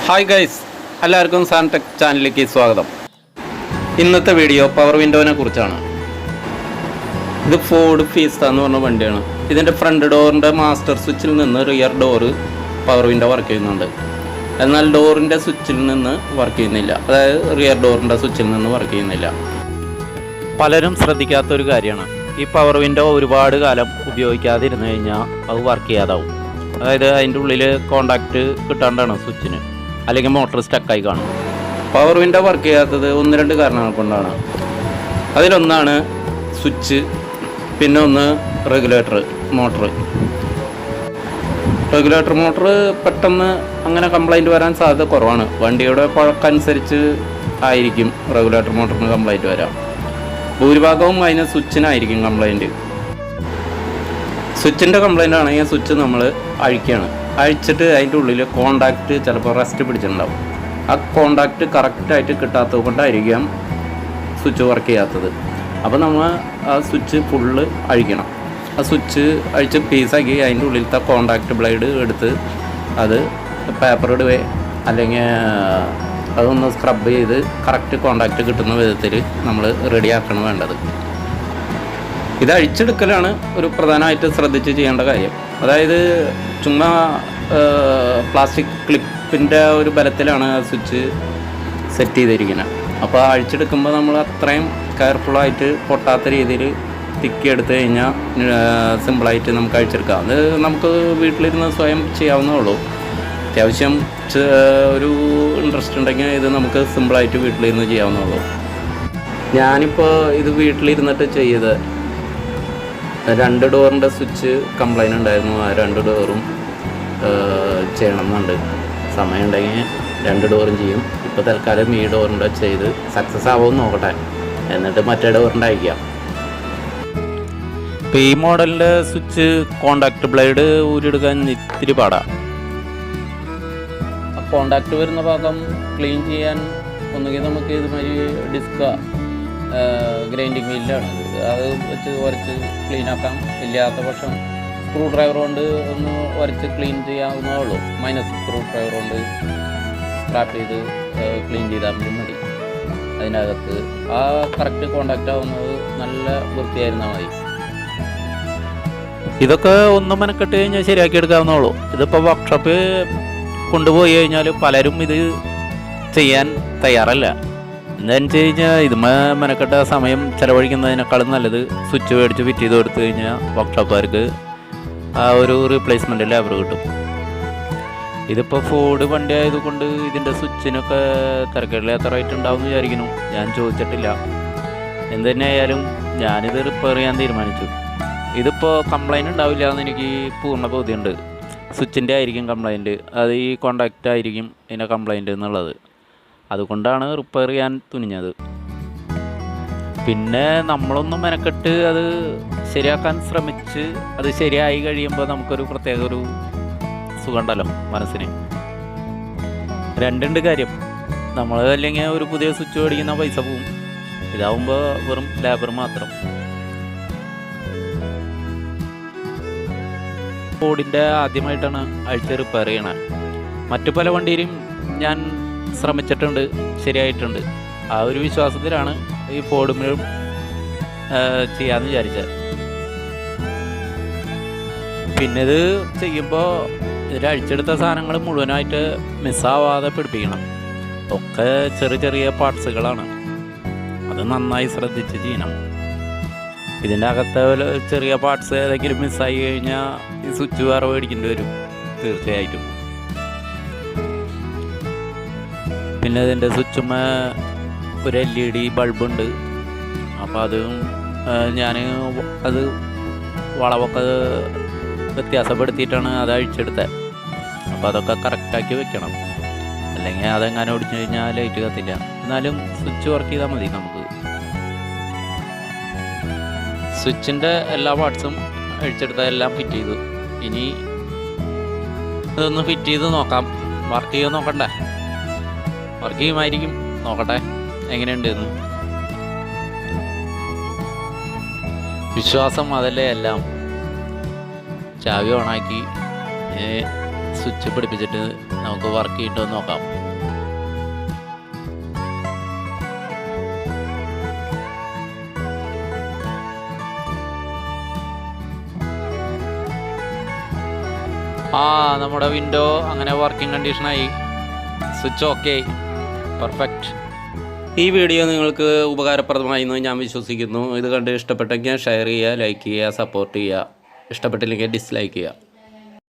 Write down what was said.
Hi guys, എല്ലാവർക്കും സാൻടെക് ചാനലിലേക്ക് സ്വാഗതം. ഇന്നത്തെ വീഡിയോ പവർ വിൻഡോനെ കുറിച്ചാണ്. ഇത് ഫോർഡ് ഫിയസ്റ്റ എന്ന് പറഞ്ഞ വണ്ടിയാണ്. ഇതിൻ്റെ ഫ്രണ്ട് ഡോറിൻ്റെ മാസ്റ്റർ സ്വിച്ചിൽ നിന്ന് rear door power window work ചെയ്യുന്നുണ്ട്. എന്നാൽ ഡോറിൻ്റെ സ്വിച്ചിൽ നിന്ന് വർക്ക് ചെയ്യുന്നില്ല, അതായത് റിയർ ഡോറിൻ്റെ സ്വിച്ചിൽ നിന്ന് വർക്ക് ചെയ്യുന്നില്ല. പലരും ശ്രദ്ധിക്കാത്തൊരു കാര്യമാണ്, ഈ പവർ വിൻഡോ ഒരുപാട് കാലം ഉപയോഗിക്കാതിരുന്നു കഴിഞ്ഞാൽ അത് വർക്ക് ചെയ്യാതാവും. അതായത് അതിൻ്റെ ഉള്ളിൽ കോണ്ടാക്റ്റ് കിട്ടാണ്ടാണ് സ്വിച്ചിന്, അല്ലെങ്കിൽ മോട്ടർ സ്റ്റക്കായി കാണും. പവർ വിൻഡോ വർക്ക് ചെയ്യാത്തത് ഒന്ന് രണ്ട് കാരണങ്ങൾ കൊണ്ടാണ്. അതിലൊന്നാണ് സ്വിച്ച്, പിന്നെ ഒന്ന് റെഗുലേറ്റർ മോട്ടർ പെട്ടെന്ന് അങ്ങനെ കംപ്ലൈൻറ്റ് വരാൻ സാധ്യത കുറവാണ്. വണ്ടിയുടെ പഴക്കനുസരിച്ച് ആയിരിക്കും റെഗുലേറ്റർ മോട്ടറിന് കംപ്ലൈൻറ്റ് വരാം. ഭൂരിഭാഗവും അതിന് സ്വിച്ചിനായിരിക്കും കംപ്ലൈൻറ്റ്. സ്വിച്ചിൻ്റെ കംപ്ലൈൻ്റ് ആണെങ്കിൽ സ്വിച്ച് നമ്മൾ അഴിച്ചിട്ട് അതിൻ്റെ ഉള്ളിൽ കോണ്ടാക്റ്റ് ചിലപ്പോൾ റസ്റ്റ് പിടിച്ചിട്ടുണ്ടാവും. ആ കോണ്ടാക്റ്റ് കറക്റ്റായിട്ട് കിട്ടാത്തത് കൊണ്ടായിരിക്കാം സ്വിച്ച് വർക്ക് ചെയ്യാത്തത്. അപ്പോൾ നമ്മൾ ആ സ്വിച്ച് ഫുള്ള് അഴിക്കണം. ആ സ്വിച്ച് അഴിച്ച് പീസാക്കി അതിൻ്റെ ഉള്ളിലത്തെ കോണ്ടാക്റ്റ് ബ്ലേഡ് എടുത്ത് അത് പേപ്പർ ഇടുവേ അല്ലെങ്കിൽ അതൊന്ന് സ്ക്രബ് ചെയ്ത് കറക്റ്റ് കോണ്ടാക്റ്റ് കിട്ടുന്ന വിധത്തിൽ നമ്മൾ റെഡിയാക്കണം വേണ്ടത്. ഇത് അഴിച്ചെടുക്കലാണ് ഒരു പ്രധാനമായിട്ട് ശ്രദ്ധിച്ച് ചെയ്യേണ്ട കാര്യം. അതായത് ചുമ്മാ പ്ലാസ്റ്റിക് ക്ലിപ്പിൻ്റെ ഒരു ബലത്തിലാണ് ആ സ്വിച്ച് സെറ്റ് ചെയ്തിരിക്കുന്നത്. അപ്പോൾ അഴിച്ചെടുക്കുമ്പോൾ നമ്മൾ അത്രയും കെയർഫുള്ളായിട്ട് പൊട്ടാത്ത രീതിയിൽ തിക്കി എടുത്തു കഴിഞ്ഞാൽ സിമ്പിളായിട്ട് നമുക്ക് അഴിച്ചെടുക്കാം. അത് നമുക്ക് വീട്ടിലിരുന്ന് സ്വയം ചെയ്യാവുന്നതുള്ളൂ. അത്യാവശ്യം ഒരു ഇൻട്രസ്റ്റ് ഉണ്ടെങ്കിൽ ഇത് നമുക്ക് സിമ്പിളായിട്ട് വീട്ടിലിരുന്ന് ചെയ്യാവുന്നതുള്ളൂ. ഞാനിപ്പോൾ ഇത് വീട്ടിലിരുന്നിട്ട് ചെയ്ത് 2 ഡോറിൻ്റെ സ്വിച്ച് കംപ്ലൈൻ്റ് ഉണ്ടായിരുന്നു. ആ 2 ഡോറും ചെയ്യണം എന്നുണ്ട്. സമയമുണ്ടെങ്കിൽ 2 ഡോറും ചെയ്യും. ഇപ്പോൾ തൽക്കാലം ഈ ഡോറിൻ്റെ ചെയ്ത് സക്സസ് ആവുമെന്ന് നോക്കട്ടെ, എന്നിട്ട് മറ്റേ ഡോറിൻ്റെ അയക്കാം. ഇപ്പോൾ ഈ മോഡലിൻ്റെ സ്വിച്ച് കോണ്ടാക്റ്റ് ബ്ലേഡ് ഊരിയെടുക്കാൻ ഇത്തിരി പാടാണ്. ആ കോണ്ടാക്റ്റ് വരുന്ന ഭാഗം ക്ലീൻ ചെയ്യാൻ ഒന്നുകിൽ നമുക്ക് ഇതുമാതിരി ഡിസ്ക ഗ്രൈൻഡിങ് വീലാണ്, അത് വെച്ച് ഉരച്ച് ക്ലീനാക്കാം. ഇല്ലാത്ത പക്ഷം സ്ക്രൂ ഡ്രൈവർ കൊണ്ട് ഒന്ന് ഉരച്ച് ക്ലീൻ ചെയ്യാവുന്നതേ ഉള്ളൂ. മൈനസ് സ്ക്രൂ ഡ്രൈവർ കൊണ്ട് സ്ക്രാപ്പ് ചെയ്ത് ക്ലീൻ ചെയ്താൽ മതി. അതിനകത്ത് ആ കറക്റ്റ് കോണ്ടാക്റ്റ് ആവുന്നത് നല്ല വൃത്തിയായിരുന്നാൽ മതി. ഇതൊക്കെ ഒന്ന് മെനക്കെട്ട് കഴിഞ്ഞാൽ ശരിയാക്കി എടുക്കാവുന്നതുള്ളൂ. ഇതിപ്പോൾ വർക്ക്ഷോപ്പ് കൊണ്ടുപോയി കഴിഞ്ഞാൽ പലരും ഇത് ചെയ്യാൻ തയ്യാറല്ല. എന്താണെന്ന് വെച്ച് കഴിഞ്ഞാൽ ഇത് മെനക്കെട്ട സമയം ചിലവഴിക്കുന്നതിനേക്കാളും നല്ലത് സ്വിച്ച് മേടിച്ച് ഫിറ്റ് ചെയ്ത് കൊടുത്തു കഴിഞ്ഞാൽ വർക്ക്ഷോപ്പുകാർക്ക് ആ ഒരു റീപ്ലേസ്മെൻറ്റ് ലേബർ കിട്ടും. ഇതിപ്പോൾ ഫോർഡ് വണ്ടി ആയതുകൊണ്ട് ഇതിൻ്റെ സ്വിച്ചിനൊക്കെ തിരക്കേടില്ല. എത്ര റേറ്റ് ഉണ്ടാവും എന്ന് വിചാരിക്കുന്നു, ഞാൻ ചോദിച്ചിട്ടില്ല. എന്ത് തന്നെ ആയാലും ഞാനിത് റിപ്പയർ ചെയ്യാൻ തീരുമാനിച്ചു. ഇതിപ്പോൾ കംപ്ലൈൻറ്റ് ഉണ്ടാവില്ല എന്ന് എനിക്ക് പൂർണ്ണ ബോധ്യമുണ്ട്. സ്വിച്ചിൻ്റെ ആയിരിക്കും കംപ്ലൈൻറ്റ്, അത് ഈ കോണ്ടാക്റ്റ് ആയിരിക്കും ഇതിൻ്റെ കംപ്ലൈൻറ്റ് എന്നുള്ളത്. അതുകൊണ്ടാണ് റിപ്പയർ ചെയ്യാൻ തുനിഞ്ഞത്. പിന്നെ നമ്മളൊന്നും മെനക്കെട്ട് അത് ശരിയാക്കാൻ ശ്രമിച്ച് അത് ശരിയായി കഴിയുമ്പോൾ നമുക്കൊരു പ്രത്യേക ഒരു സുഖമുണ്ടല്ലോ മനസ്സിന്. രണ്ടുണ്ട് കാര്യം, നമ്മൾ അല്ലെങ്കിൽ ഒരു പുതിയ സ്വിച്ച് മേടിക്കുന്ന പൈസ പോവും. ഇതാവുമ്പോൾ വെറും ലേബർ മാത്രം. ഫോർഡിൻ്റെ ആദ്യമായിട്ടാണ് അഴിച്ച് റിപ്പയർ ചെയ്യണത്. മറ്റു പല വണ്ടിയിലും ഞാൻ ശ്രമിച്ചിട്ടുണ്ട്, ശരിയായിട്ടുണ്ട്. ആ ഒരു വിശ്വാസത്തിലാണ് ഈ ഫോർഡിലും ചെയ്യാമെന്ന് വിചാരിച്ചത്. പിന്നെ ഇത് ചെയ്യുമ്പോൾ ഇതിൽ അഴിച്ചെടുത്ത സാധനങ്ങൾ മുഴുവനായിട്ട് മിസ്സാവാതെ പിടിപ്പിക്കണം. ഒക്കെ ചെറിയ ചെറിയ പാർട്സുകളാണ്, അത് നന്നായി ശ്രദ്ധിച്ച് ചെയ്യണം. ഇതിൻ്റെ അകത്തെ ചെറിയ പാർട്സ് ഏതെങ്കിലും മിസ്സായി കഴിഞ്ഞാൽ ഈ സ്വിച്ച് വേറെ മേടിക്കേണ്ടി വരും തീർച്ചയായിട്ടും. പിന്നെ ഇതിൻ്റെ സ്വിച്ചുമ്മ ഒരു LED ബൾബുണ്ട്. അപ്പോൾ അതും ഞാൻ അത് വളവൊക്കെ വ്യത്യാസപ്പെടുത്തിയിട്ടാണ് അത് അഴിച്ചെടുത്തത്. അപ്പോൾ അതൊക്കെ കറക്റ്റാക്കി വെക്കണം, അല്ലെങ്കിൽ അതെങ്ങനെ ഓടിച്ചു കഴിഞ്ഞാൽ ലൈറ്റ് കത്തില്ല. എന്നാലും സ്വിച്ച് വർക്ക് ചെയ്താൽ മതി നമുക്ക്. സ്വിച്ചിൻ്റെ എല്ലാ പാർട്സും അഴിച്ചെടുത്താൽ എല്ലാം ഫിറ്റ് ചെയ്തു. ഇനി ഇതൊന്ന് ഫിറ്റ് ചെയ്ത് നോക്കാം. വർക്ക് ചെയ്യാൻ നോക്കണ്ടേ? വർക്ക് ചെയ്യുമായിരിക്കും, നോക്കട്ടെ എങ്ങനെയുണ്ട് എന്ന്. വിശ്വാസം അതല്ലേ എല്ലാം. ചാവി ഓണാക്കി സ്വിച്ച് പിടിപ്പിച്ചിട്ട് നമുക്ക് വർക്ക് ചെയ്തിട്ട് നോക്കാം. നമ്മുടെ വിൻഡോ അങ്ങനെ വർക്കിംഗ് കണ്ടീഷനായി. Switch okay, perfect. ഈ വീഡിയോ നിങ്ങൾക്ക് ഉപകാരപ്രദമായി എന്ന് ഞാൻ വിശ്വസിക്കുന്നു. ഇത് കണ്ട് ഇഷ്ടപ്പെട്ടെങ്കിൽ ഷെയർ ചെയ്യുക, ലൈക്ക് ചെയ്യുക, സപ്പോർട്ട് ചെയ്യുക. ഇഷ്ടപ്പെട്ടില്ലെങ്കിൽ ഡിസ്ലൈക്ക് ചെയ്യുക.